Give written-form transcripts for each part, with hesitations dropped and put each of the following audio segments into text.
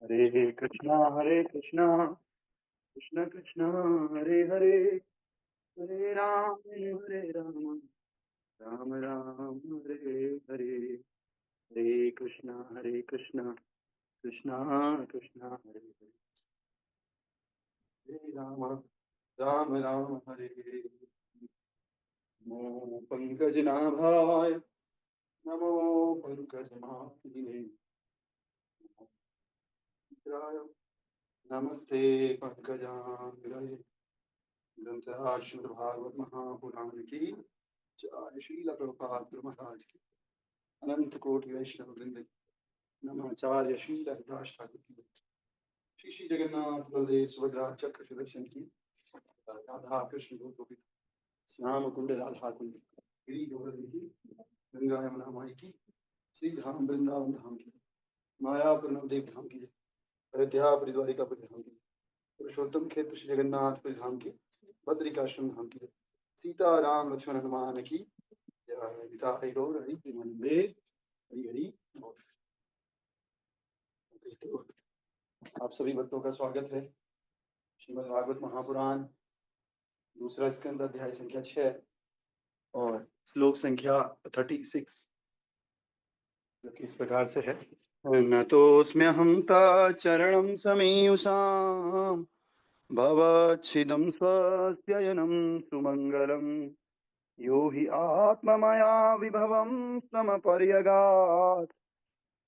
हरे कृष्णा कृष्ण कृष्ण हरे हरे, हरे राम राम राम हरे हरे। हरे कृष्णा कृष्णा कृष्णा हरे हरे, हरे राम राम राम हरे हरे। नमो पंकजनाभाय, नमो पंकजमालिने, नमस्ते पंकजाग्रये। ग्रंथराज श्रीमद् भागवत महापुराण की जय। श्रील प्रभुपाद महाराज की अनंत कोटि वैष्णव वृंद, नमाचार्य श्रील हरिदास ठाकुर की, श्री श्री जगन्नाथ बलदेव सुभद्रा चक्र सुदर्शन की, राधा कृष्ण गोपिका श्याम कुंड राधा कुंड, गिरि गोवर्धन की, गंगा यमुना माई की, श्री धाम वृंदावन धाम की, मायापुर नवदेव धाम की, अयोध्या परिद्वारिका धाम की, पुरुषोत्तम क्षेत्र श्री जगन्नाथ धाम की, बद्रिकाश्रम धाम की, सीता राम लक्ष्मण हनुमान की जय। निताई गौर हरि प्रेमानंदे, हरि हरि बोल। तो आप सभी भक्तों का स्वागत है श्रीमद् भागवत महापुराण दूसरा स्कंद अध्याय संख्या 6 और श्लोक संख्या 36, जो कि इस प्रकार से है। न तोऽस्म्य हंता चरणं समीयुषाम् भवच्छिदं स्वस्ययनं सुमंगलम्। यो हि आत्ममया विभवं समपर्यगात्,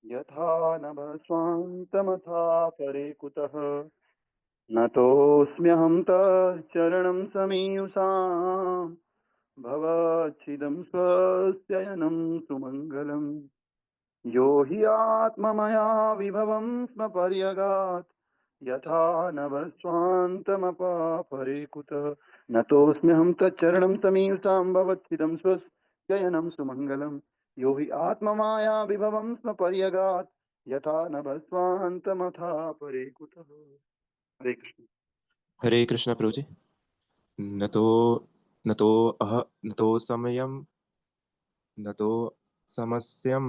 यथा नभस्वान्तमथा परे कुतः। न तोऽस्म्यहं तच्चरणं समीयुषाम् भवच्छिदं स्वस्ययनं सुमंगलम्। यो हि आत्ममया विभवं स्म पर्यगात्, यथा नभस्वान्तमपापरे कुतः। नतोऽस्म्यहं तच्चरणं समीयुषां भवच्छिदं स्वस्ययनं सुमंगलम्। यो हि आत्ममाया विभवं स्म पर्यगात्, यथा नभस्वान्तमथा परे कुतः। हरे कृष्ण। हरे कृष्ण प्रभु जी। न तो न तो अह न तो समयम न तो समस्यम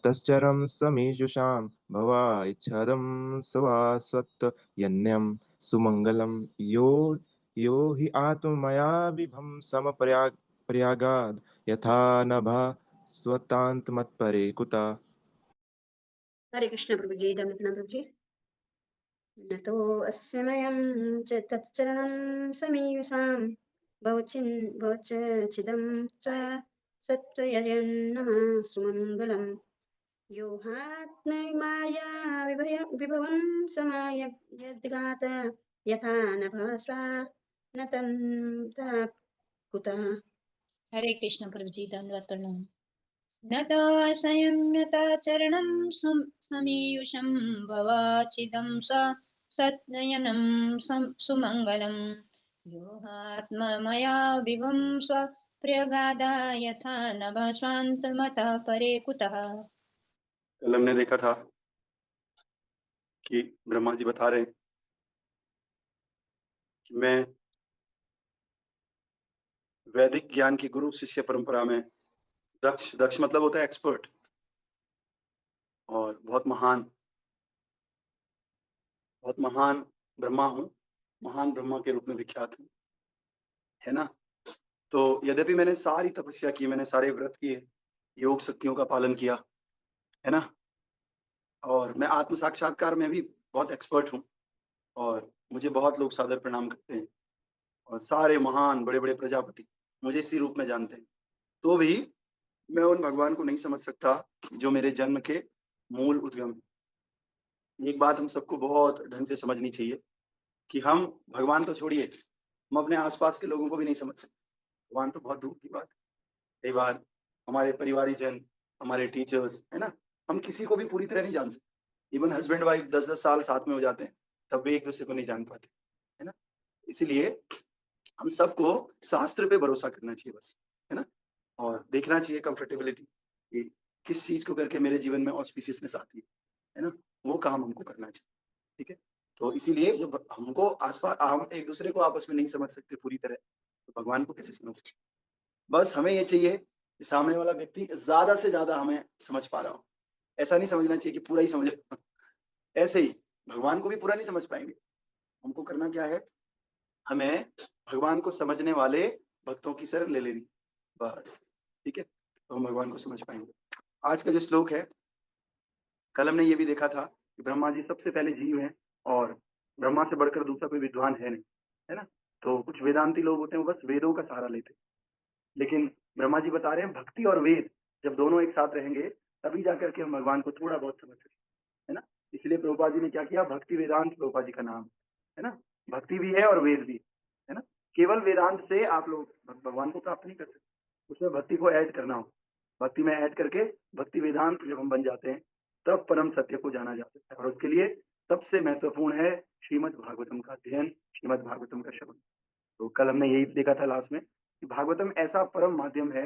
तश्चरम समीजुषां भवा इच्छादम सवास्वत यन्यम सुमंगलम। यो यो हि आत्ममया विभम सम प्रयागाद यथा नभा स्वतांत मत्परे कुता। हरे कृष्ण प्रभु जी, दंडवत प्रभु जी। न तो अस्मयं च तच्चरणं समीयुषां भवच्छिदं सत्त्वयन्नमः सुमङ्गलं। यो हात्ममाया विभवं समाय यद्गात, यथा नभस्वा न तन्ता कुतः। हरे कृष्ण प्रभु जी, दंडवत प्रणाम। न तोऽसंयम्यता चरणं समीयुषं भवाचिदं सत्नयनं सुमङ्गलं। योहात्ममया विभं स्वप्र्यगादा यथा नभस्वान्तमतः परे कुतः। कल हमने देखा था कि ब्रह्मा जी बता रहे हैं कि मैं वैदिक ज्ञान की गुरु शिष्य परंपरा में दक्ष मतलब होता है एक्सपर्ट, और बहुत महान ब्रह्मा हूँ, महान ब्रह्मा के रूप में विख्यात हूँ, है ना। तो यद्यपि मैंने सारी तपस्या की, मैंने सारे व्रत किए, योग शक्तियों का पालन किया, है ना, और मैं आत्म साक्षात्कार में भी बहुत एक्सपर्ट हूँ, और मुझे बहुत लोग सादर प्रणाम करते हैं, और सारे महान बड़े बड़े प्रजापति मुझे इसी रूप में जानते हैं, तो भी मैं उन भगवान को नहीं समझ सकता जो मेरे जन्म के मूल उद्गम है। एक बात हम सबको बहुत ढंग से समझनी चाहिए कि हम भगवान तो छोड़िए, हम अपने आसपास के लोगों को भी नहीं समझ सकते। भगवान तो बहुत दूर की बात है। कई बार हमारे परिवारीजन, हमारे टीचर्स, है ना, हम किसी को भी पूरी तरह नहीं जान सकते। इवन हस्बैंड वाइफ 10-10 साल साथ में हो जाते हैं, तब भी एक दूसरे को नहीं जान पाते, है ना। इसीलिए हम सबको शास्त्र पे भरोसा करना चाहिए बस, है ना, और देखना चाहिए कंफर्टेबिलिटी कि किस चीज को करके मेरे जीवन में ऑस्पिशियसनेस आती है ना, वो काम हमको करना चाहिए। ठीक है, तो इसीलिए जब हमको आसपास, हम एक दूसरे को आपस में नहीं समझ सकते पूरी तरह, तो भगवान को कैसे समझ सकते। बस हमें ये चाहिए कि सामने वाला व्यक्ति ज्यादा से ज्यादा हमें समझ पा रहा हो। ऐसा नहीं समझना चाहिए कि पूरा ही समझ ऐसे ही भगवान को भी पूरा नहीं समझ पाएंगे। हमको करना क्या है, हमें भगवान को समझने वाले भक्तों की शरण ले लेनी, बस। ठीक है, तो हम भगवान को समझ पाएंगे। आज का जो श्लोक है, कल हमने ये भी देखा था कि ब्रह्मा जी सबसे पहले जीव हैं और ब्रह्मा से बढ़कर दूसरा कोई विद्वान है नहीं, है ना। तो कुछ वेदांती लोग होते हैं वो बस वेदों का सहारा लेते हैं, लेकिन ब्रह्मा जी बता रहे हैं भक्ति और वेद जब दोनों एक साथ रहेंगे तभी जाकर के हम भगवान को थोड़ा बहुत समझ सकें, है ना। इसलिए प्रभुपाद जी ने क्या किया, भक्ति वेदांत प्रभुपाद जी का नाम है ना। भक्ति भी है और वेद भी है ना। केवल वेदांत से आप लोग भगवान को प्राप्त नहीं कर सकते, उसमें भक्ति को ऐड करना हो। भक्ति में ऐड करके भक्ति वेदांत जब हम बन जाते हैं तब परम सत्य को जाना जा सकता है, और उसके लिए सबसे महत्वपूर्ण है श्रीमद् भागवतम का अध्ययन, श्रीमद् भागवतम का श्रवण। तो कल हमने यही देखा था लास्ट में कि भागवतम ऐसा परम माध्यम है,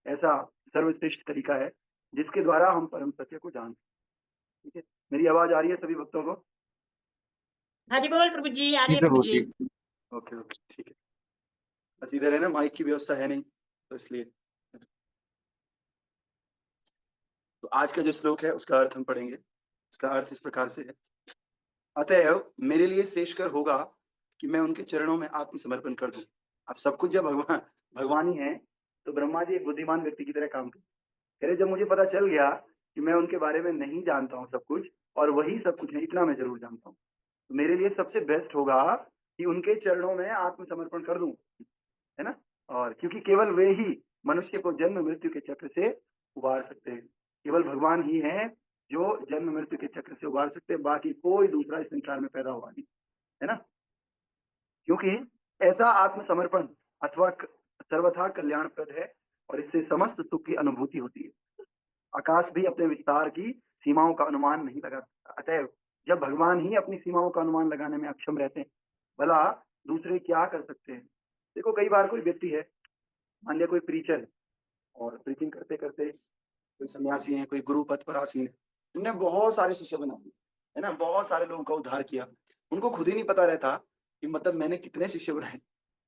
ऐसा सर्वश्रेष्ठ तरीका है जिसके द्वारा हम परम सत्य को जान सकते। ठीक है, मेरी आवाज आ रही है सभी भक्तों को? हरि बोल प्रभु जी, आ रही है ठीक है, प्रभु जी। ओके ओके, ठीक है। बस इधर है ना, माइक की व्यवस्था है नहीं तो इसलिए। तो आज का जो श्लोक है उसका अर्थ हम पढ़ेंगे। उसका अर्थ इस प्रकार से है, अतएव मेरे लिए श्रेष्ठकर होगा कि मैं उनके चरणों में आत्मसमर्पण कर दूं। अब सब कुछ जब भगवान ही है तो ब्रह्मा जी एक बुद्धिमान व्यक्ति की तरह काम कह रहे, जब मुझे पता चल गया कि मैं उनके बारे में नहीं जानता हूँ सब कुछ और वही सब कुछ है, इतना मैं जरूर जानता हूँ, तो मेरे लिए सबसे बेस्ट होगा कि उनके चरणों में आत्मसमर्पण कर दूं, है ना। और क्योंकि केवल वे ही मनुष्य को जन्म मृत्यु के चक्र से उबार सकते हैं, केवल भगवान ही है जो जन्म मृत्यु के चक्र से उबार सकते हैं, बाकी कोई दूसरा इस संसार में पैदा हुआ नहीं, है ना। क्योंकि ऐसा आत्मसमर्पण अथवा सर्वथा कल्याणप्रद है और इससे समस्त सुख की अनुभूति होती है। आकाश भी अपने विस्तार की सीमाओं का अनुमान नहीं लगा सकता, अतएव जब भगवान ही अपनी सीमाओं का अनुमान लगाने में अक्षम रहते हैं, भला दूसरे क्या कर सकते हैं। देखो, कई बार कोई व्यक्ति है, मान लिया कोई प्रीचर है और प्रीचिंग करते करते कोई सन्यासी है, कोई गुरु पद पर आसीन है, उन्होंने बहुत सारे शिष्य बना दिए, है ना, बहुत सारे लोगों का उद्धार किया। उनको खुद ही नहीं पता रहता कि मतलब मैंने कितने शिष्य बनाए,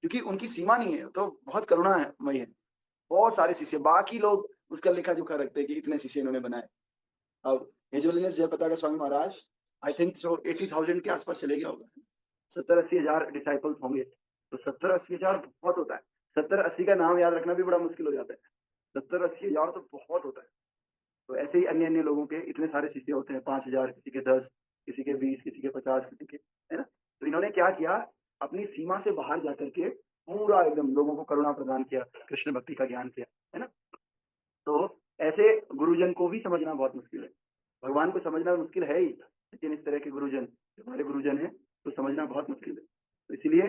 क्योंकि उनकी सीमा नहीं है, तो बहुत करुणा है वही है, बहुत सारे शिष्य, बाकी लोग उसका लेखा जोखा रखते हैं कि इतने शिष्य इन्होंने बनाए। अब हेजुलिनस जयपताका Swami Maharaj I think so 80,000 के आसपास चले गया होगा, 70-80 हजार डिसाइपल्स होंगे, तो 70-80 हजार बहुत होता है। 70-80 का नाम याद रखना भी बड़ा मुश्किल हो जाता है, 70-80 हजार तो बहुत होता है। तो ऐसे ही अन्य अन्य लोगों के इतने सारे शिष्य होते हैं, 5,000, किसी के 10, किसी के 20, किसी के 50, किसी के, है ना। तो इन्होंने क्या किया, अपनी सीमा से बाहर जाकर के पूरा एकदम लोगों को करुणा प्रदान किया, कृष्ण भक्ति का ज्ञान किया, है ना। तो ऐसे गुरुजन को भी समझना बहुत मुश्किल है, भगवान को समझना मुश्किल है ही, लेकिन इस तरह के गुरुजन, जो हमारे गुरुजन है, तो समझना बहुत मुश्किल है। तो इसलिए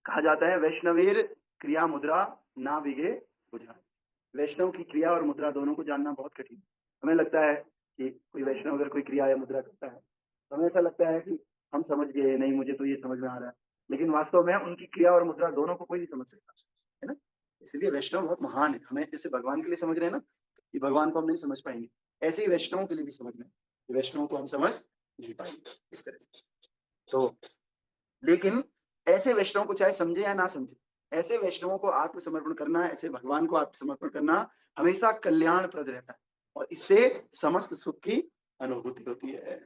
कहा जाता है वैष्णवीर क्रिया मुद्रा ना विगे बुझा। वैष्णव की क्रिया और मुद्रा दोनों को जानना बहुत कठिन है। हमें लगता है कि कोई वैष्णव अगर कोई क्रिया या मुद्रा करता है तो हमें ऐसा लगता है कि हम समझ गए, नहीं मुझे तो ये समझ में आ रहा है, लेकिन वास्तव में उनकी क्रिया और मुद्रा दोनों को कोई नहीं समझ सकता, है ना। इसलिए वैष्णव बहुत महान है। हमें जैसे भगवान के लिए समझ रहे हैं ना कि भगवान को हम नहीं समझ पाएंगे, ऐसे ही वैष्णवों के लिए भी समझना है, वैष्णवों को हम समझ नहीं पाएंगे इस तरह से। तो लेकिन ऐसे वैष्णव को चाहे समझे या ना समझे, ऐसे वैष्णवों को आत्मसमर्पण करना, ऐसे भगवान को आत्मसमर्पण करना हमेशा कल्याणप्रद रहता है और इससे समस्त सुख की अनुभूति होती है।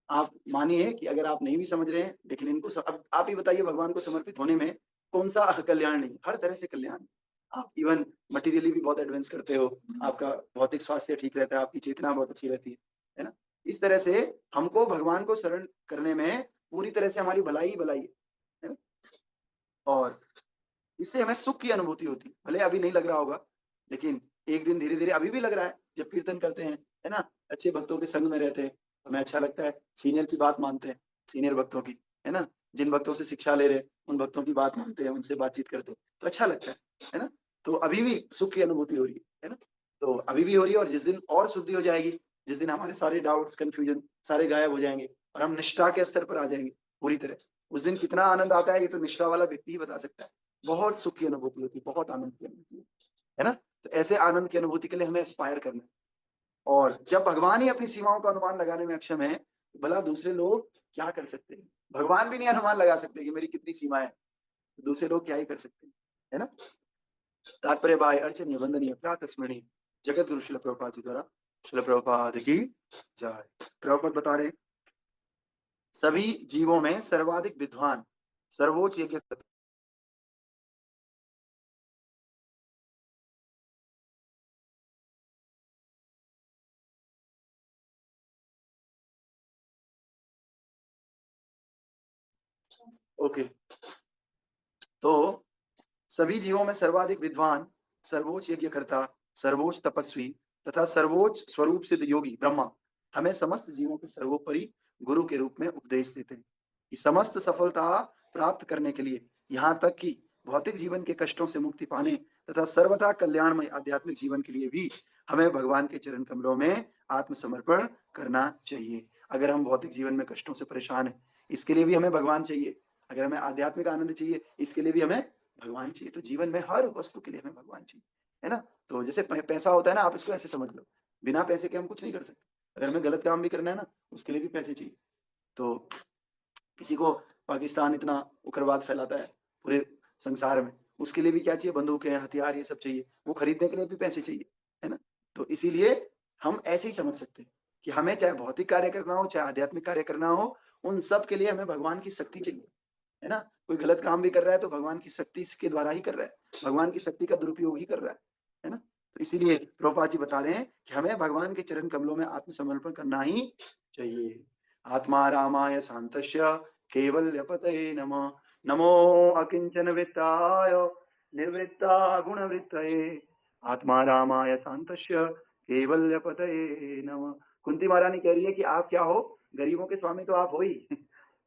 आप मानिए कि अगर आप नहीं भी समझ रहे हैं, लेकिन इनको अब आप ही बताइए, भगवान को समर्पित होने में कौन सा कल्याण नहीं, हर तरह से कल्याण। आप इवन मटेरियली भी बहुत एडवांस करते हो, आपका भौतिक स्वास्थ्य ठीक रहता है, आपकी चेतना बहुत अच्छी रहती है ना। इस तरह से हमको भगवान को शरण करने में पूरी तरह से हमारी भलाई ही भलाई है ना, और इससे हमें सुख की अनुभूति होती है। भले अभी नहीं लग रहा होगा, लेकिन एक दिन धीरे धीरे अभी भी लग रहा है, जब कीर्तन करते हैं, है ना, अच्छे भक्तों के संग में रहते हैं, हमें अच्छा लगता है, सीनियर की बात मानते हैं, सीनियर भक्तों की, है ना, जिन भक्तों से शिक्षा ले रहे हैं उन भक्तों की बात मानते हैं, उनसे बातचीत करते हैं, तो अच्छा लगता है ना। तो अभी भी सुख की अनुभूति हो रही है ना, तो अभी भी हो रही है, और जिस दिन और शुद्धि हो जाएगी, जिस दिन हमारे सारे डाउट्स कंफ्यूजन सारे गायब हो जाएंगे और हम निष्ठा के स्तर पर आ जाएंगे पूरी तरह, उस दिन कितना आनंद आता है ये तो निष्ठा वाला व्यक्ति ही बता सकता है। बहुत सुख की अनुभूति होती है, बहुत आनंद की अनुभूति है ना। तो ऐसे आनंद की अनुभूति के लिए हमें एस्पायर करना है, और जब भगवान ही अपनी सीमाओं का अनुमान लगाने में अक्षम है, तो भला दूसरे लोग क्या कर सकते हैं। भगवान भी नहीं अनुमान लगा सकते कि मेरी कितनी सीमाएं, तो दूसरे लोग क्या ही कर सकते हैं, है ना। तात्पर्य बाय अर्चनीय वंदनीय प्रातः स्मरणीय जगत गुरु शिल प्रभुपाद जी द्वारा। शिल प्रभुपाद की जय। प्रभुपाद बता रहे सभी जीवों में सर्वाधिक विद्वान सर्वोच्च यज्ञ ओके। तो सभी जीवों में सर्वाधिक विद्वान सर्वोच्च यज्ञकर्ता सर्वोच्च तपस्वी तथा सर्वोच्च स्वरूप सिद्ध योगी ब्रह्मा हमें समस्त जीवों के सर्वोपरि गुरु के रूप में उपदेश देते हैं कि समस्त सफलता प्राप्त करने के लिए यहाँ तक कि भौतिक जीवन के कष्टों से मुक्ति पाने तथा सर्वथा कल्याणमय आध्यात्मिक जीवन के लिए भी हमें भगवान के चरण कमलों में आत्मसमर्पण करना चाहिए। अगर हम भौतिक जीवन में कष्टों से परेशान हैं, इसके लिए भी हमें भगवान चाहिए। अगर हमें आध्यात्मिक आनंद चाहिए, इसके लिए भी हमें भगवान चाहिए। तो जीवन में हर वस्तु के लिए हमें भगवान चाहिए, है ना। तो जैसे पैसा होता है ना, आप इसको ऐसे समझ लो, बिना पैसे के हम कुछ नहीं कर सकते। अगर हमें गलत काम भी करना है ना, उसके लिए भी पैसे चाहिए। तो किसी को पाकिस्तान इतना उग्रवाद फैलाता है पूरे संसार में, उसके लिए भी क्या चाहिए? बंदूकें, हथियार, ये सब चाहिए। वो खरीदने के लिए भी पैसे चाहिए, है ना। तो इसीलिए हम ऐसे ही समझ सकते हैं कि हमें चाहे भौतिक कार्य करना हो, चाहे आध्यात्मिक कार्य करना हो, उन सब के लिए हमें भगवान की शक्ति चाहिए, है ना। कोई गलत काम भी कर रहा है तो भगवान की शक्ति के द्वारा ही कर रहा है, भगवान की शक्ति का दुरुपयोग ही कर रहा है ना। तो इसीलिए प्रभुपाद जी बता रहे हैं कि हमें भगवान के चरण कमलों में आत्मसमर्पण करना ही चाहिए। आत्मा रामाय शांतस्य केवल्यपतये नमः। नमो अकिंचन वित्ताय निर्वृत्ता गुणवृत्तये। आत्मा रामाय शांतस्य केवल्यपतये नमः। कुंती महारानी कह रही है कि आप क्या हो? गरीबों के स्वामी तो आप हो ही,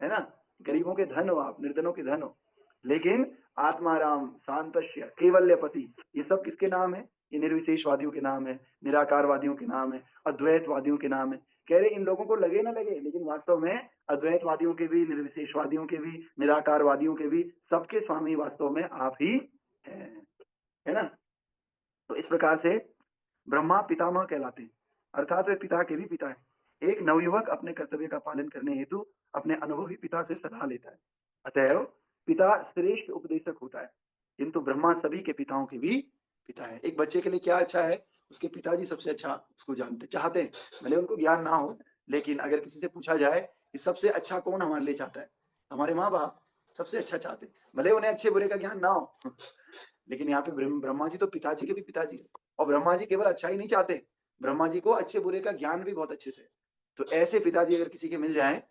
है ना। गरीबों के धन हो आप, निर्धनों के धन हो। लेकिन आत्माराम शांतस्य केवल्यपति, ये सब किसके नाम है? ये निर्विशेषवादियों के नाम है, निराकारवादियों के नाम है, अद्वैतवादियों के नाम है। कह रहे इन लोगों को लगे ना लगे, लेकिन वास्तव में अद्वैतवादियों के भी, निर्विशेषवादियों के भी, निराकारवादियों के भी, सबके स्वामी वास्तव में आप ही है ना। तो इस प्रकार से ब्रह्मा पितामह कहलाते हैं, अर्थात वे पिता के भी पिता है। एक नवयुवक अपने कर्तव्य का पालन करने हेतु अपने अनुभवी पिता से सलाह लेता है। अतएव पिता श्रेष्ठ उपदेशक होता है, किंतु ब्रह्मा सभी के पिताओं के भी पिता है। एक बच्चे के लिए क्या अच्छा है? उसके पिताजी सबसे अच्छा उसको जानते चाहते हैं, भले उनको ज्ञान ना हो, लेकिन अगर किसी से पूछा जाए कि सबसे अच्छा कौन हमारे लिए चाहता है, हमारे माँ बाप सबसे अच्छा चाहते हैं, भले उन्हें अच्छे बुरे का ज्ञान ना हो। लेकिन यहाँ पे ब्रह्मा जी तो पिताजी के भी पिताजी है, और ब्रह्मा जी केवल अच्छा ही नहीं चाहते, ब्रह्मा जी को अच्छे बुरे का ज्ञान भी बहुत अच्छे से। तो ऐसे पिताजी अगर किसी के मिल जाए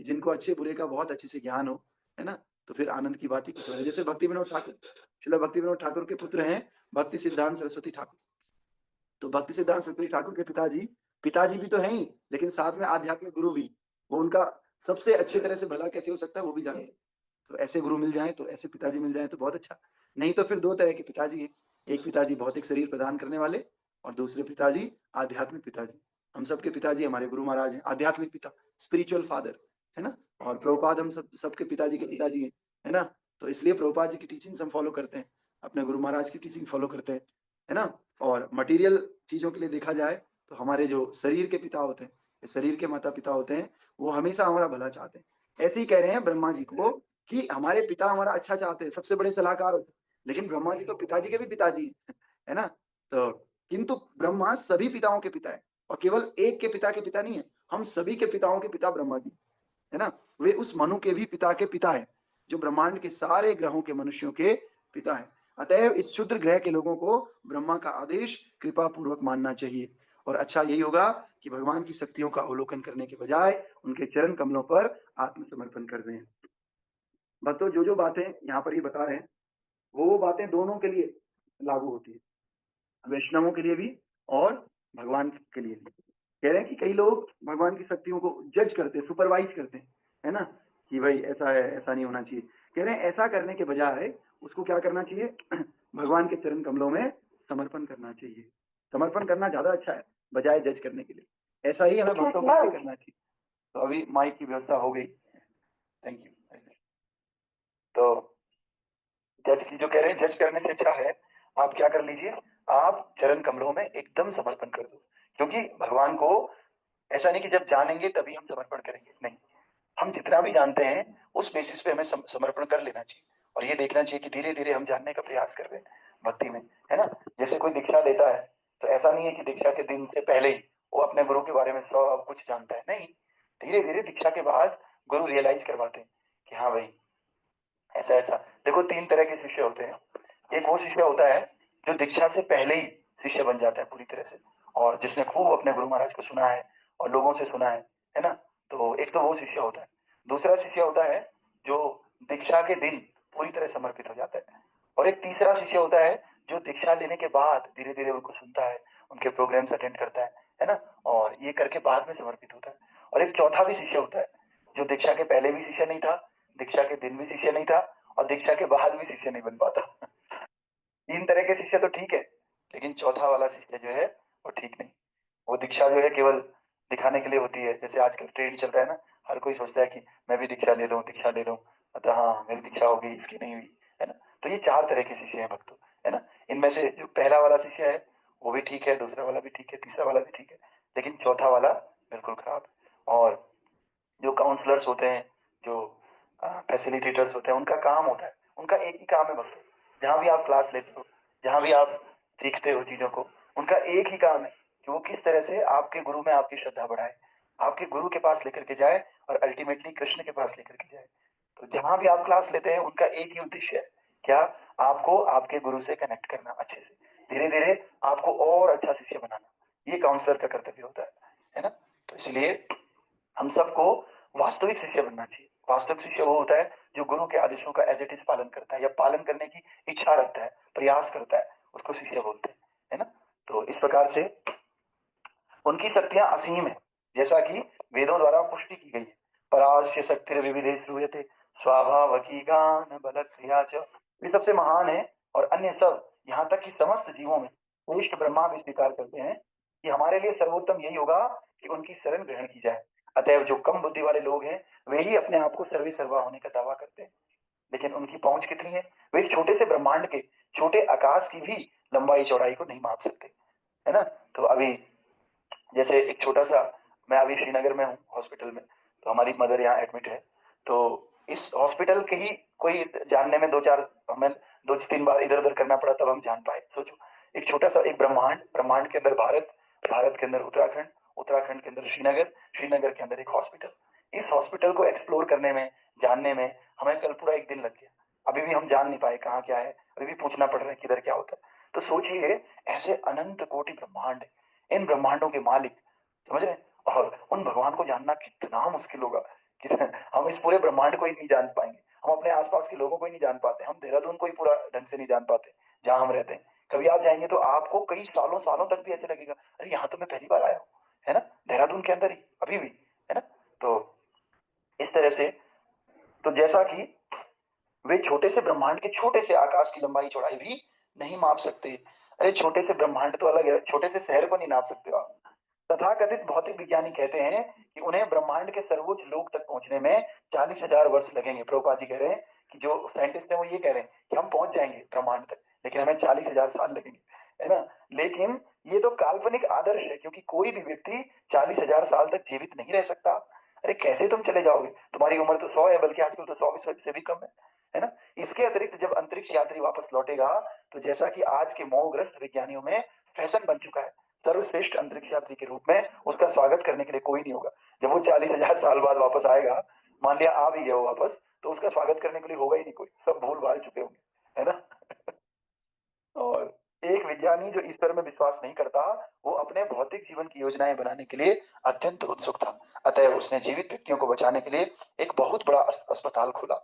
जिनको अच्छे बुरे का बहुत अच्छे से ज्ञान हो, है ना, तो फिर आनंद की बात ही कुछ है। जैसे भक्ति विनोद ठाकुर, श्रील भक्ति विनोद ठाकुर के पुत्र हैं भक्ति सिद्धांत सरस्वती ठाकुर। तो भक्ति सिद्धांत सरस्वती ठाकुर के पिताजी भी तो हैं ही, लेकिन साथ में आध्यात्मिक गुरु भी। वो उनका सबसे अच्छे तरह से भला कैसे हो सकता है वो भी जानते। तो ऐसे गुरु मिल जाए, तो ऐसे पिताजी मिल जाए तो बहुत अच्छा। नहीं तो फिर दो तरह के पिताजी हैं, एक पिताजी भौतिक शरीर प्रदान करने वाले, और दूसरे पिताजी आध्यात्मिक पिताजी। हम सबके पिताजी हमारे गुरु महाराज हैं, आध्यात्मिक पिता, स्पिरिचुअल फादर, है ना। और प्रभुपाद हम सबके पिताजी के पिताजी हैं, है ना। तो इसलिए प्रभुपाद जी की टीचिंग हम फॉलो करते हैं, अपने गुरु महाराज की टीचिंग फॉलो करते हैं, है ना। और मटेरियल चीजों के लिए देखा जाए तो हमारे जो शरीर के पिता होते हैं, शरीर के माता पिता होते हैं, वो हमेशा हमारा भला चाहते हैं। ऐसे ही कह रहे हैं ब्रह्मा जी को कि हमारे पिता हमारा अच्छा चाहते हैं, सबसे बड़े सलाहकार होते हैं। लेकिन ब्रह्मा जी तो पिताजी के भी पिताजी है ना। तो किंतु ब्रह्मा सभी पिताओं के पिता है, और केवल एक के पिता नहीं है, हम सभी के पिताओं के पिता ब्रह्मा जी, है ना। वे उस मनु के भी पिता के पिता है, जो ब्रह्मांड के सारे ग्रहों के मनुष्यों के पिता है। अतएव इस क्षुद्र ग्रह के लोगों को ब्रह्मा का आदेश कृपा पूर्वक मानना चाहिए, और अच्छा यही होगा कि भगवान की शक्तियों का अवलोकन करने के बजाय उनके चरण कमलों पर आत्मसमर्पण कर दें। भक्तों, जो बातें यहाँ पर ये बता रहे हैं, वो बातें दोनों के लिए लागू होती है, वैष्णवों के लिए भी और भगवान के लिए भी। कह रहे हैं कि कई लोग भगवान की शक्तियों को जज करते हैं, सुपरवाइज करते हैं, है ना, कि भाई ऐसा है, ऐसा नहीं होना चाहिए। कह रहे हैं ऐसा करने के बजाय उसको क्या करना चाहिए? भगवान के चरण कमलों में समर्पण करना चाहिए। समर्पण करना ज्यादा अच्छा है बजाय जज करने के लिए। ऐसा ही हमें भक्तों को करना चाहिए। तो अभी माइक की व्यवस्था हो गई, थैंक यू। तो जज जो कह रहे हैं जज करने से अच्छा है आप क्या कर लीजिए, आप चरण कमलों में एकदम समर्पण कर दो। क्योंकि भगवान को ऐसा नहीं कि जब जानेंगे तभी हम समर्पण करेंगे, नहीं, हम जितना भी जानते हैं उस बेसिस पे हमें समर्पण कर लेना चाहिए। और ये देखना चाहिए कि धीरे धीरे हम जानने का प्रयास कर रहे हैं भक्ति में, है ना। जैसे कोई दीक्षा लेता है तो ऐसा नहीं है कि दीक्षा के दिन से पहले ही वो अपने गुरु के बारे में सब कुछ जानता है, नहीं, धीरे धीरे दीक्षा के बाद गुरु रियलाइज करवाते हैं कि हाँ भाई ऐसा ऐसा। देखो 3 तरह के शिष्य होते हैं। एक वो शिष्य होता है जो दीक्षा से पहले ही शिष्य बन जाता है पूरी तरह से, और जिसने खूब अपने गुरु महाराज को सुना है और लोगों से सुना है ना। तो एक तो वो शिष्य होता है। दूसरा शिष्य होता है जो दीक्षा के दिन पूरी तरह समर्पित हो जाता है। और एक तीसरा शिष्य होता है जो दीक्षा लेने के बाद धीरे धीरे उनको सुनता है, उनके प्रोग्राम्स अटेंड करता है ना, और ये करके बाद में समर्पित होता है। और एक चौथा भी शिष्य होता है जो दीक्षा के पहले भी शिष्य नहीं था, दीक्षा के दिन भी शिष्य नहीं था, और दीक्षा के बाद भी शिष्य नहीं बन पाता। 3 तरह के शिष्य तो ठीक है, लेकिन चौथा वाला शिष्य जो है वो ठीक नहीं। वो दीक्षा जो है केवल दिखाने के लिए होती है। जैसे आजकल ट्रेंड चल रहा है ना, हर कोई सोचता है कि मैं भी दीक्षा ले लूं, दीक्षा ले लूं, मतलब हाँ मेरी दीक्षा होगी, इसकी नहीं हुई, है ना। तो ये 4 तरह के शिष्य हैं भक्तों, है ना। इनमें से जो पहला वाला शिष्य है वो भी ठीक है, दूसरा वाला भी ठीक है, तीसरा वाला भी ठीक है, लेकिन चौथा वाला बिल्कुल खराब है। और जो काउंसलर्स होते हैं, जो फैसिलिटेटर्स होते हैं, उनका काम होता है, उनका एक ही काम है बस। जहाँ भी आप क्लास लेते हो, जहाँ भी आप सीखते हो चीजों को, उनका एक ही काम है कि वो किस तरह से आपके गुरु में आपकी श्रद्धा बढ़ाए, आपके गुरु के पास लेकर के जाए और अल्टीमेटली कृष्ण के पास लेकर के जाए। तो जहाँ भी आप क्लास लेते हैं उनका एक ही उद्देश्य है, क्या? आपको आपके गुरु से कनेक्ट करना, अच्छे से धीरे धीरे आपको और अच्छा शिष्य बनाना। ये काउंसलर का कर्तव्य होता है ना। तो इसलिए हम सबको वास्तविक शिष्य बनना चाहिए। वास्तविक शिष्य वो होता है जो गुरु के आदेशों का एज इट इज पालन करता है, या पालन करने की इच्छा रखता है, प्रयास करता है, उसको शिष्य बोलते हैं, है ना। तो इस प्रकार से उनकी शक्तियां असीम है, जैसा कि वेदों द्वारा पुष्टि की गई है। परास्य शक्ति विविधे श्रूयते स्वाभावकी गान बल क्रिया च। ये सबसे महान है, और अन्य सब, यहाँ तक कि समस्त जीवों में श्रेष्ठ ब्रह्मा भी स्वीकार करते हैं कि हमारे लिए सर्वोत्तम यही होगा कि उनकी शरण ग्रहण की जाए। अतएव जो कम बुद्धि वाले लोग हैं वे ही अपने आप को सर्वे सर्वा होने का दावा करते हैं, लेकिन उनकी पहुंच कितनी है? वे एक छोटे से ब्रह्मांड के, छोटे आकाश की भी लंबाई चौड़ाई को नहीं माप सकते, है ना। तो अभी जैसे एक छोटा सा, मैं अभी श्रीनगर में हूँ हॉस्पिटल में, तो हमारी मदर यहाँ एडमिट है। तो इस हॉस्पिटल के ही कोई जानने में 2-3 बार इधर उधर करना पड़ा तब हम जान पाए। सोचो, एक छोटा सा एक ब्रह्मांड, ब्रह्मांड के अंदर भारत, भारत के अंदर उत्तराखंड, उत्तराखंड के अंदर श्रीनगर, श्रीनगर के अंदर एक हॉस्पिटल। इस हॉस्पिटल को एक्सप्लोर करने में, जानने में हमें कल पूरा एक दिन लग गया। अभी भी हम जान नहीं पाए कहाँ क्या है, अभी भी पूछना पड़ रहा है किधर क्या होता है। तो सोचिए, ऐसे अनंत कोटि ब्रह्मांड है, इन ब्रह्मांडों के मालिक, समझ रहे हैं? और उन भगवान को जानना कितना मुश्किल होगा कि हम इस पूरे ब्रह्मांड को ही नहीं जान पाएंगे, हम अपने आसपास के लोगों को ही नहीं जान पाते, हम देहरादून को ही पूरा ढंग से नहीं जान पाते जहां हम रहते हैं। कभी आप जाएंगे तो आपको कई सालों सालों तक भी ऐसे लगेगा, अरे यहाँ तो मैं पहली बार आया हूँ, है ना, देहरादून के अंदर ही अभी भी, है ना। तो इस तरह से, तो जैसा कि वे छोटे से ब्रह्मांड के छोटे से आकाश की लंबाई चौड़ाई भी नहीं माप सकते। अरे छोटे से ब्रह्मांड तो अलग है, छोटे से शहर को नहीं नाप सकते हो आप। तथाकथित भौतिक विज्ञानी कहते हैं कि उन्हें ब्रह्मांड के सर्वोच्च लोक तक पहुंचने में 40,000 वर्ष लगेंगे। प्रभुपाद जी कह रहे हैं कि जो साइंटिस्ट हैं वो ये कह रहे हैं कि हम पहुंच जाएंगे ब्रह्मांड तक, लेकिन हमें 40,000 साल लगेंगे, है ना। लेकिन ये तो काल्पनिक आदर्श है, क्योंकि कोई भी व्यक्ति 40,000 साल तक जीवित नहीं रह सकता। अरे कैसे तुम चले जाओगे? तुम्हारी उम्र तो 100 है, बल्कि आजकल तो 100 से भी कम है ना। इसके अतिरिक्त जब अंतरिक्ष यात्री वापस लौटेगा, तो जैसा कि आज के मोहग्रस्त विज्ञानियों में फैशन बन चुका है, सर्वश्रेष्ठ अंतरिक्ष यात्री के रूप में उसका स्वागत करने के लिए कोई नहीं होगा। जब वो 40,000 साल बाद वापस आएगा, मान लिया आ भी गया वो वापस, तो उसका स्वागत करने के लिए होगा ही नहीं कोई, सब भूल भाल चुके होंगे, है ना। और एक विज्ञानी जो ईश्वर में विश्वास नहीं करता, वो अपने भौतिक जीवन की योजनाएं बनाने के लिए अत्यंत उत्सुक था। अतः उसने जीवित व्यक्तियों को बचाने के लिए एक बहुत बड़ा अस्पताल खोला,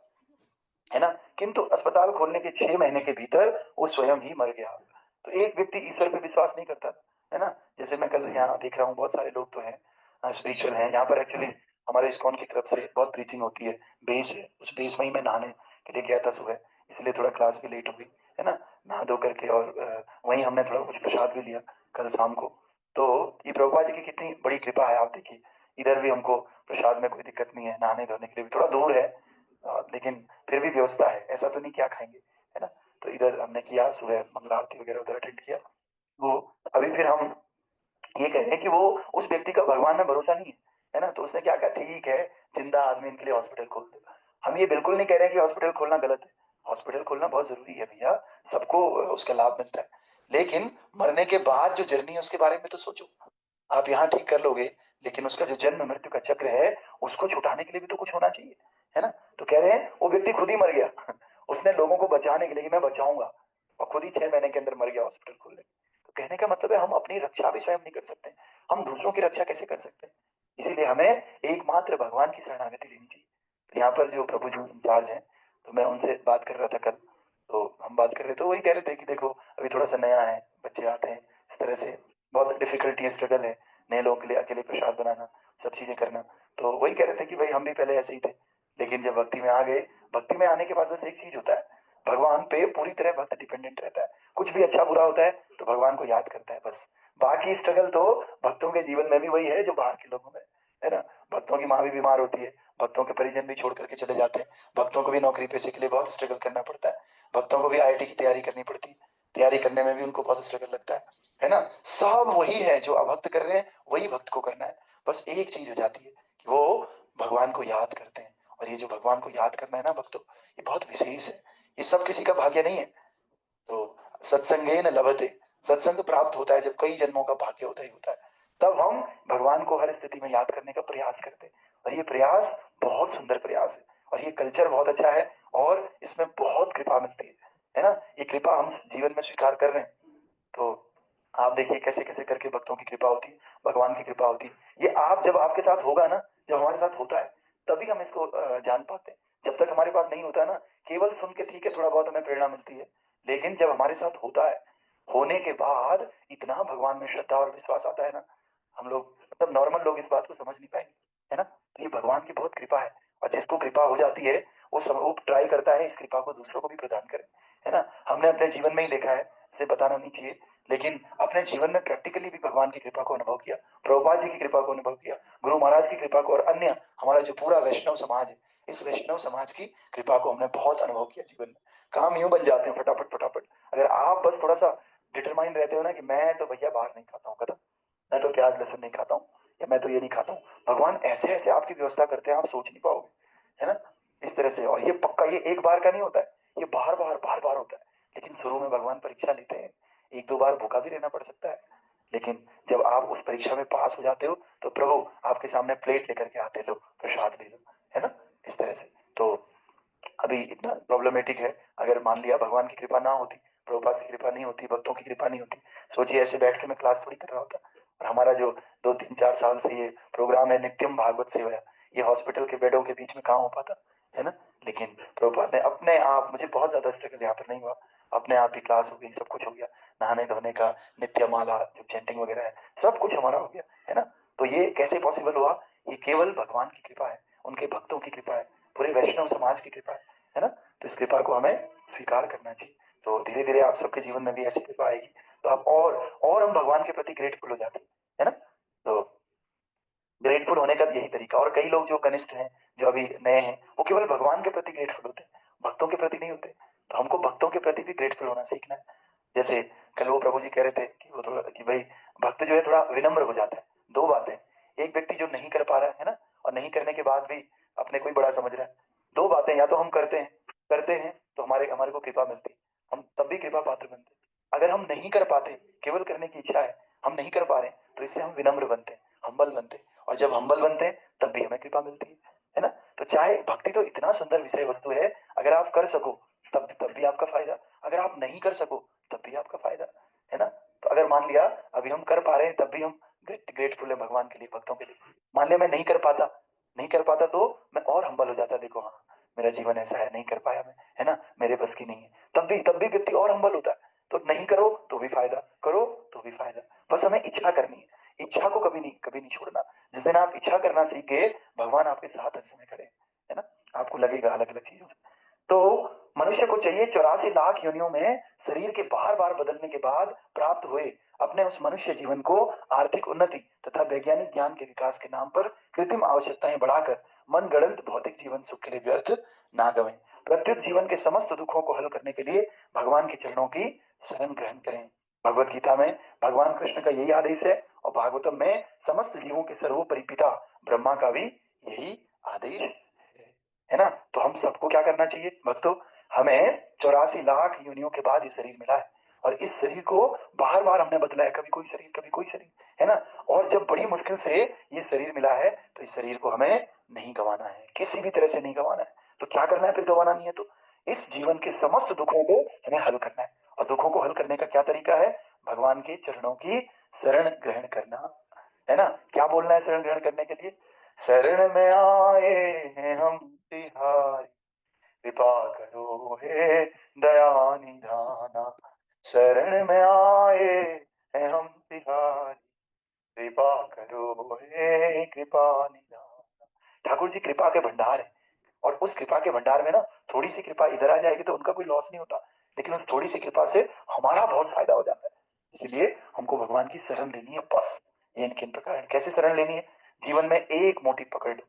है ना। किंतु अस्पताल खोलने के 6 महीने के भीतर वो स्वयं ही मर गया। तो एक व्यक्ति ईश्वर पे विश्वास नहीं करता, है ना। जैसे मैं कल यहाँ देख रहा हूँ, बहुत सारे लोग तो हैं स्पिरिचुअल हैं यहाँ पर। एक्चुअली हमारे इस्कॉन की तरफ से बहुत प्रीचिंग होती है, बेस है, उस बेस में ही मैं नहाने के लिए गया था सुबह, इसलिए थोड़ा क्लास भी लेट हो गई, है ना। नहा धो करके, और वहीं हमने थोड़ा कुछ प्रसाद भी लिया कल शाम को। तो ये प्रभुपाद जी की कितनी बड़ी कृपा है, आप देखिए इधर भी हमको प्रसाद में कोई दिक्कत नहीं है, नहाने धोने के लिए भी थोड़ा दूर है, लेकिन फिर भी व्यवस्था है, ऐसा तो नहीं क्या खाएंगे, है ना। तो इधर हमने किया, सुबह मंगला आरती वगैरह उधर अटेंड किया। वो अभी फिर हम ये कह रहे हैं कि वो उस व्यक्ति का भगवान में भरोसा नहीं है ना। तो उसने क्या कहा, ठीक है जिंदा आदमी इनके लिए हॉस्पिटल खोल दो। हम ये बिल्कुल नहीं कह रहे हैं कि हॉस्पिटल खोलना गलत है, हॉस्पिटल खोलना बहुत जरूरी है भैया, सबको उसका लाभ मिलता है, लेकिन मरने के बाद जो जर्नी है उसके बारे में तो सोचो। आप यहाँ ठीक कर लोगे, लेकिन उसका जो जन्म मृत्यु का चक्र है उसको छुटाने के लिए भी तो कुछ होना चाहिए, है ना। तो कह रहे हैं वो व्यक्ति खुद ही मर गया उसने लोगों को बचाने के लिए कि मैं बचाऊंगा, और खुद ही 6 महीने के अंदर मर गया हॉस्पिटल खोलने। तो कहने का मतलब है हम अपनी रक्षा भी स्वयं नहीं कर सकते, हम दूसरों की रक्षा कैसे कर सकते हैं। इसीलिए हमें एकमात्र भगवान की शरणागति लेनी चाहिए। तो यहाँ पर जो प्रभु जी इंचार्ज हैं, तो मैं उनसे बात कर रहा था कल, तो हम बात कर रहे थे, वही कह रहे थे कि देखो अभी थोड़ा सा नया है, बच्चे आते हैं इस तरह से, बहुत डिफिकल्टी है, स्ट्रगल है, नए लोगों के लिए अकेले प्रसाद बनाना, सब चीजें करना। तो वही कह रहे थे कि भाई हम भी पहले ऐसे ही थे, लेकिन जब भक्ति में आ गए, भक्ति में आने के बाद बस एक चीज होता है, भगवान पे पूरी तरह भक्त डिपेंडेंट रहता है। कुछ भी अच्छा बुरा होता है तो भगवान को याद करता है बस। बाकी स्ट्रगल तो भक्तों के जीवन में भी वही है जो बाहर के लोगों में, है ना। भक्तों की माँ भी बीमार होती है, भक्तों के परिजन भी छोड़ करके चले जाते हैं, भक्तों को भी नौकरी पेशे के लिए बहुत स्ट्रगल करना पड़ता है, भक्तों को भी IIT की तैयारी करनी पड़ती है, तैयारी करने में भी उनको बहुत स्ट्रगल लगता है ना। सब वही है जो अभक्त कर रहे हैं, वही भक्त को करना है। बस एक चीज हो जाती है कि वो भगवान को याद करते हैं, और ये जो भगवान को याद करना है ना भक्तों, ये बहुत विशेष है, ये सब किसी का भाग्य नहीं है। तो सत्संगे न लभते, सत्संग प्राप्त होता है जब कई जन्मों का भाग्य होता ही होता है, तब हम भगवान को हर स्थिति में याद करने का प्रयास करते हैं। और ये प्रयास बहुत सुंदर प्रयास है, और ये कल्चर बहुत अच्छा है, और इसमें बहुत कृपा मिलती है ना। ये कृपा हम जीवन में स्वीकार कर रहे हैं। तो आप देखिए कैसे कैसे करके भक्तों की कृपा होती है, भगवान की कृपा होती है। ये आप जब आपके साथ होगा ना, जब हमारे साथ होता है, तभी हम इसको जान पाते हैं। जब तक हमारे पास नहीं होता है ना, केवल सुन के ठीक है, थोड़ा बहुत हमें प्रेरणा मिलती है, लेकिन जब हमारे साथ होता है, होने के बाद इतना भगवान में श्रद्धा और विश्वास आता है ना, हम लोग मतलब नॉर्मल लोग इस बात को समझ नहीं पाएंगे, है ना। तो ये भगवान की बहुत कृपा है, और जिसको कृपा हो जाती है वो ट्राई करता है इस कृपा को दूसरों को भी प्रदान करे, है ना। हमने अपने जीवन में ही देखा है, इसे बताना नहीं चाहिए, लेकिन अपने जीवन में प्रैक्टिकली भी भगवान की कृपा को अनुभव किया, प्रभुपाद जी की कृपा को अनुभव किया, गुरु महाराज की कृपा को, और अन्य हमारा जो पूरा वैष्णव समाज है, इस वैष्णव समाज की कृपा को हमने बहुत अनुभव किया जीवन में। काम यूं बन जाते हैं फटाफट फटाफट। अगर आप बस थोड़ा सा डिटरमाइन रहते हो ना कि मैं तो भैया बाहर नहीं खाता हूँ कदम, मैं तो प्याज लहसुन नहीं खाता हूँ, या मैं तो ये नहीं खाता हूँ, भगवान ऐसे ऐसे आपकी व्यवस्था करते हैं आप सोच नहीं पाओगे, है ना, इस तरह से। और ये पक्का, ये एक बार का नहीं होता है, ये बार बार होता है। लेकिन शुरू में भगवान परीक्षा लेते हैं, 1-2 बार भूखा भी रहना पड़ सकता है, लेकिन जब आप उस परीक्षा में पास हो जाते हो तो प्रभु आपके सामने प्लेट लेकर के आते, लो प्रसाद ले लो, है ना, इस तरह से। तो अभी इतना प्रॉब्लमेटिक है, अगर मान लिया भगवान की कृपा ना होती, प्रभुपाद की कृपा नहीं होती, भक्तों की कृपा नहीं होती, सोचिए ऐसे बैठ के मैं क्लास थोड़ी कर रहा होता। और हमारा जो 2-3-4 साल से ये प्रोग्राम है नित्यम भागवत सेवा, ये हॉस्पिटल के बेडों के बीच में कहाँ हो पाता, है ना। लेकिन प्रभुपाद ने अपने आप, मुझे बहुत ज्यादा स्ट्रगल यहाँ पर नहीं हुआ, अपने आप ही क्लास हो गई, सब कुछ हो गया, नहाने धोने का, नित्य माला जो चैंटिंग वगैरह है, सब कुछ हमारा हो गया, है ना। तो ये कैसे पॉसिबल हुआ, ये केवल भगवान की कृपा है, उनके भक्तों की कृपा है, पूरे वैष्णव समाज की कृपा है ना। तो इस कृपा को हमें स्वीकार करना चाहिए। तो धीरे धीरे आप सबके जीवन में भी ऐसी कृपा आएगी, तो आप और हम भगवान के प्रति ग्रेटफुल हो जाते हैं, है ना। तो ग्रेटफुल होने का यही तरीका। और कई लोग जो कनिष्ठ हैं, जो अभी नए हैं, वो केवल भगवान के प्रति ग्रेटफुल होते हैं, भक्तों के प्रति नहीं होते। तो हमको भक्तों के प्रति भी ग्रेटफुल होना सीखना है। जैसे कल वो प्रभु जी कह रहे थे कि वो थोड़ा कि भाई भक्त जो है थोड़ा विनम्र हो जाता है। 2 बातें, एक व्यक्ति जो नहीं कर पा रहा है ना, और नहीं करने के बाद भी अपने को ही बड़ा समझ रहा है। 2 बातें, या तो हम करते हैं तो हमारे को कृपा मिलती, हम तब भी कृपा पात्र बनते। अगर हम नहीं कर पाते, केवल करने की इच्छा है, हम नहीं कर पा रहे, तो इससे हम विनम्र बनते, हम्बल बनते, और जब हम्बल बनते हैं तब भी हमें कृपा मिलती है ना। तो चाहे भक्ति तो इतना सुंदर विषय वस्तु है, अगर आप कर सको तब भी आपका फायदा, अगर आप नहीं कर सको तब भी आपका फायदा, है ना। तो अगर मान लिया अभी हम कर पा रहे हैं, तब भी हम ग्रेटफुल है भगवान के लिए, भक्तों के लिए। मान लिया मैं नहीं कर पाता तो मैं और हम्बल हो जाता, देखो हाँ मेरा जीवन ऐसा है, नहीं कर पाया मैं, है ना, मेरे बस की नहीं है, तब भी व्यक्ति और हम्बल होता है। तो नहीं करो तो भी फायदा, करो तो भी फायदा, बस हमें इच्छा करनी है, इच्छा को कभी नहीं छोड़ना। जिस दिन आप इच्छा करना सीख गए, भगवान आपके साथ हर समय खड़े, है ना। आपको लगेगा अलग अलग चीजों से। तो मनुष्य को चाहिए 84 लाख योनियों में शरीर के बार बार बदलने के बाद प्राप्त हुए अपने उस मनुष्य जीवन को आर्थिक उन्नति तथा वैज्ञानिक ज्ञान के विकास के नाम पर कृत्रिम आवश्यकताएं बढ़ाकर मन गढ़ंत भौतिक जीवन सुख के लिए व्यर्थ ना गवें। प्रत्युत जीवन के समस्त दुखों को हल करने के लिए भगवान के चरणों की शरण ग्रहण करें। भगवत गीता में भगवान कृष्ण का यही आदेश है, और भागवतम में समस्त जीवों के सर्वोपरि पिता ब्रह्मा का भी यही आदेश है ना। तो हम सबको क्या करना चाहिए भक्तों, हमें 84 लाख योनियों के बाद ये शरीर मिला है, और इस शरीर को बार बार हमने बदला है, कभी कोई शरीर, है ना। और जब बड़ी मुश्किल से ये शरीर मिला है तो इस शरीर को हमें नहीं गंवाना है, किसी भी तरह से नहीं गंवाना है। तो क्या करना है फिर गंवाना नहीं है तो? इस जीवन के समस्त दुखों को हमें हल करना है। और दुखों को हल करने का क्या तरीका है? भगवान के चरणों की शरण ग्रहण करना, है ना। क्या बोलना है शरण ग्रहण करने के लिए? शरण में आए हैं हम तिहारी, कृपा करो हे दया निधाना। शरण में आए हैं हम तिहारी, कृपा करो हे कृपा निधाना। ठाकुर जी कृपा के भंडार है, और उस कृपा के भंडार में ना थोड़ी सी कृपा इधर आ जाएगी तो उनका कोई लॉस नहीं होता, लेकिन उस थोड़ी सी कृपा से हमारा बहुत फायदा हो जाता है। इसलिए हमको भगवान की शरण लेनी है बस। ये इनके प्रकार है। कैसे शरण लेनी है? जीवन में एक मोटी पकड़ लो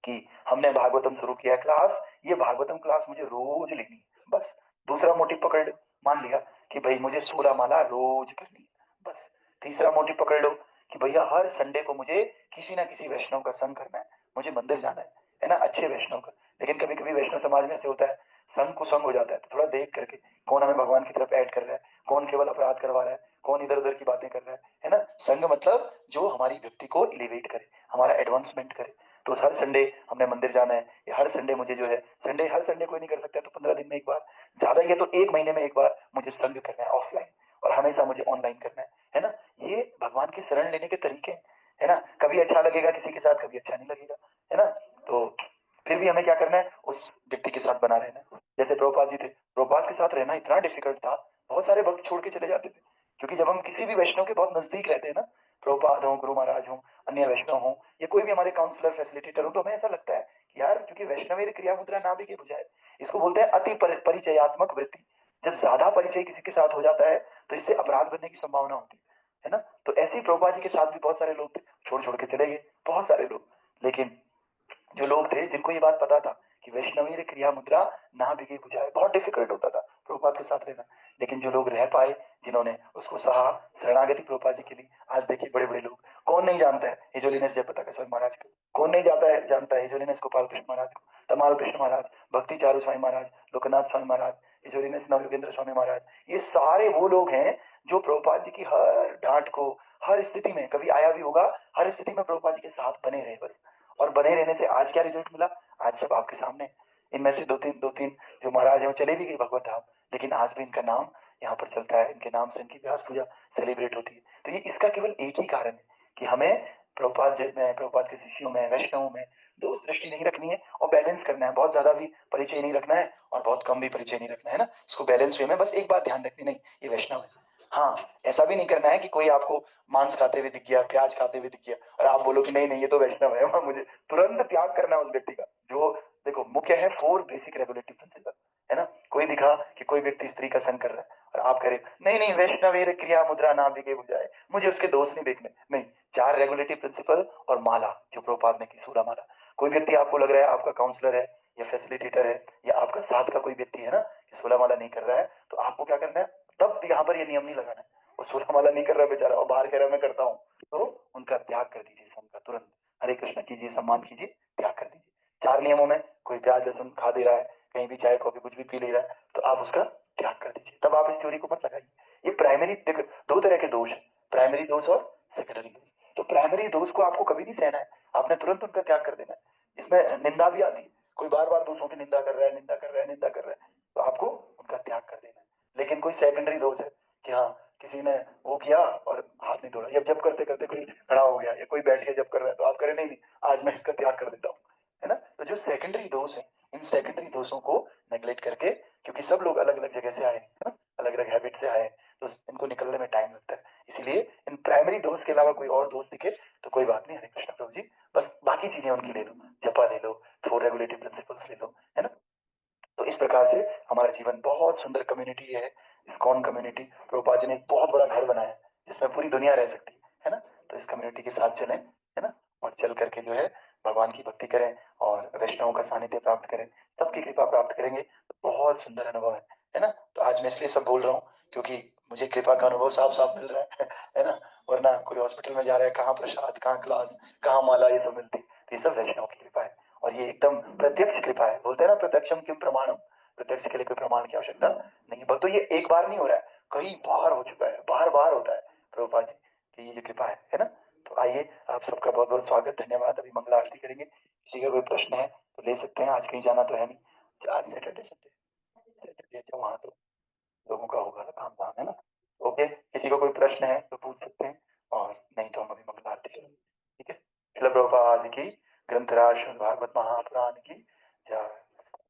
कि हमने भागवतम शुरू किया क्लास, ये भागवतम क्लास मुझे रोज लेनी है बस। दूसरा मोटी पकड़ लो, मान लिया कि भाई मुझे 16 माला रोज करनी है बस। तीसरा मोटी पकड़ लो कि भैया हर संडे को मुझे किसी ना किसी वैष्णव का संग करना है, मुझे मंदिर जाना है ना, अच्छे वैष्णव का। लेकिन कभी कभी वैष्णव समाज में ऐसे होता है, संग कुसंग हो जाता है, तो थोड़ा देख करके कौन हमें भगवान की तरफ ऐड कर रहा है, कौन केवल अपराध करवा रहा है, कौन इधर उधर की बातें कर रहा है ना। संग मतलब जो हमारी व्यक्ति को एलिवेट करे, हमारा एडवांसमेंट करे। तो हर संडे हमने मंदिर जाना है, या हर संडे मुझे जो है, संडे हर संडे कोई नहीं कर सकता, तो 15 दिन में एक बार, ज्यादा ही है तो 1 महीने में एक बार मुझे संग करना है ऑफलाइन, और हमेशा मुझे ऑनलाइन करना है ना। ये भगवान की शरण लेने के तरीके हैं, है ना। कभी अच्छा लगेगा किसी के साथ, कभी अच्छा नहीं लगेगा, है ना। तो फिर भी हमें क्या करना है? उस व्यक्ति के साथ बना रहना है। जैसे प्रभुपाद जी थे, प्रभुपाद के साथ रहना इतना डिफिकल्ट था, बहुत सारे भक्त छोड़ के चले जाते थे। क्योंकि जब हम किसी भी वैष्णव के बहुत नजदीक रहते हैं ना, प्रभुपाद हो, गुरु महाराज हो, अन्य वैष्णव हो, या कोई भी हमारे काउंसलर फैसिलिटेटर हो, तो हमें ऐसा लगता है कि यार क्योंकि वैष्णव क्रिया मुद्रा ना भी के बुझाए, इसको बोलते हैं अति परिचयात्मक वृत्ति। जब ज्यादा परिचय किसी के साथ हो जाता है तो इससे अपराध बनने की संभावना होती है ना। तो ऐसे ही प्रभुपाद जी के साथ भी बहुत सारे लोग थे, छोड़ छोड़ के चले गए बहुत सारे लोग। लेकिन जो लोग थे जिनको ये बात पता था कि वैष्णवी क्रिया मुद्रा ना बिगे बुझाए, बहुत डिफिकल्ट होता था प्रभुपाद के साथ रहना, लेकिन जो लोग रह पाए, जिन्होंने उसको सहा, शरणागति प्रभुपाद जी के लिए, आज देखिए बड़े बड़े लोग। कौन नहीं जानता है हिजोलिनस जयपताका स्वामी महाराज को? कौन नहीं जानता है हिजोलिनस गोपाल कृष्ण महाराज को, तमाल कृष्ण महाराज, भक्ति चारू स्वामी महाराज, लोकनाथ स्वामी महाराज, हिजोलिनस नवयोगेंद्र स्वामी महाराज। ये सारे वो लोग हैं जो प्रभुपाद जी की हर डांट को, हर स्थिति में, कभी आया भी होगा, हर स्थिति में प्रभुपाद जी के साथ बने रहे बस। और बने रहने से आज क्या रिजल्ट मिला? आज सब आपके सामने। इनमें से दो तीन जो महाराज हैं वो चले भी गए भगवत धाम, लेकिन आज भी इनका नाम यहाँ पर चलता है, इनके नाम से इनकी व्यास पूजा सेलिब्रेट होती है। तो ये इसका केवल एक ही कारण है कि हमें प्रभुपाद के शिष्यों में, वैष्णवों में दोष दृष्टि नहीं रखनी है, और बैलेंस करना है। बहुत ज्यादा भी परिचय नहीं रखना है और बहुत कम भी परिचय नहीं रखना है ना। इसको बैलेंस वे में बस एक बात ध्यान रखनी, नहीं ये वैष्णव है। हाँ, ऐसा भी नहीं करना है कि कोई आपको मांस खाते हुए दिख गया, प्याज खाते हुए दिख गया, और आप बोलो कि नहीं नहीं ये तो वैष्णव है। मुझे तुरंत त्याग करना है उस व्यक्ति का। जो देखो मुख्य है 4 बेसिक रेगुलेटिव प्रिंसिपल, है ना। कोई दिखा कि कोई व्यक्ति स्त्री का संग कर रहा है और आप करें नहीं नहीं वैष्णव क्रिया मुद्रा ना बिके बुझाए, मुझे उसके दोष नहीं देखने, नहीं। 4 रेगुलेटिव प्रिंसिपल और माला जो प्रभुपाद ने की, सूरा माला। कोई व्यक्ति आपको लग रहा है आपका काउंसलर है या फैसिलिटेटर है या आपका साथ का कोई व्यक्ति है ना, कि 16 माला नहीं कर रहा है, तो आपको क्या करना है? तब यहाँ पर ये नियम नहीं लगाना है। वो 16 माला नहीं कर रहा बेचारा और बाहर कह रहा मैं करता हूँ, तो उनका त्याग कर दीजिए संघ का तुरंत। हरे कृष्ण कीजिए, सम्मान कीजिए, त्याग कर दीजिए। 4 नियमों में कोई प्याज लहसुन खा दे रहा है, कहीं भी चाय कॉफी कुछ भी पी ले रहा है, तो आप उसका त्याग कर दीजिए। तब आप इस थ्योरी को मत लगाइए। ये प्राइमरी, देखो 2 तरह के दोष है, प्राइमरी दोष और सेकेंडरी दोष। तो प्राइमरी दोष को आपको कभी नहीं सहना है, आपने तुरंत उनका त्याग कर देना है। इसमें निंदा भी आती है, कोई बार बार दूसरों की निंदा कर रहा है, तो आपको उनका त्याग कर देना है। लेकिन कोई सेकेंडरी दोष है कि हाँ किसी ने वो किया और हाथ नहीं धोड़ा, या जब करते करते कोई खड़ा हो गया या कोई बैठ के जब कर रहा है, तो आप करें नहीं नहीं आज मैं इसका त्याग कर देता हूँ, है ना। तो जो सेकेंडरी दोष है, इन सेकेंडरी दोषों को नेग्लेक्ट करके, क्योंकि सब लोग अलग अलग जगह से आए हैं ना, अलग अलग हैबिट से आए, तो इनको निकलने में टाइम लगता है। इसीलिए इन प्राइमरी दोष के अलावा कोई और दोष दिखे तो कोई बात नहीं, हरे कृष्ण प्रभु जी, बस बाकी चीजें उनकी ले लो, जपा ले लो, 4 रेगुलेटिव प्रिंसिपल्स ले लो, है ना। तो इस प्रकार से हमारा जीवन बहुत सुंदर कम्युनिटी है, इस्कॉन कम्युनिटी। प्रभुपाद जी ने एक बहुत बड़ा घर बनाया है जिसमें पूरी दुनिया रह सकती है ना। तो इस कम्युनिटी के साथ चलें, है ना, और चल करके जो है भगवान की भक्ति करें और वैष्णवों का सानिध्य प्राप्त करें, सबकी कृपा प्राप्त करेंगे, तो बहुत सुंदर अनुभव है ना। तो आज मैं इसलिए सब बोल रहा हूँ क्योंकि मुझे कृपा का अनुभव साफ साफ मिल रहा है ना। वरना कोई हॉस्पिटल में जा रहा है, कहाँ प्रसाद, कहाँ क्लास, कहाँ माला, ये सब मिलती, तो ये सब वैष्णव की कृपा है। और ये एकदम प्रत्यक्ष कृपा है, बोलते हैं ना प्रत्यक्षम किम प्रमाणम, प्रत्यक्ष के लिए कोई प्रमाण की आवश्यकता नहीं। भक्त तो ये एक बार नहीं हो रहा है, कई बार हो चुका है, बार बार होता है प्रभुपाद जी की ये जो कृपा है ना। तो आइए, आप सबका बहुत बहुत स्वागत, धन्यवाद। अभी मंगला आरती करेंगे। किसी का कोई प्रश्न है तो ले सकते हैं। आज कहीं जाना तो है नहीं, आज सैटरडे सैटरडे तो वहाँ तो लोगों का होगा ना काम धाम, है ना। ओके, किसी को कोई प्रश्न है तो पूछ सकते हैं, और नहीं तो हम अभी मंगला आरती करेंगे। ठीक है। श्रील प्रभुपाद की, ग्रंथराज श्रीमद् भागवत महापुराण की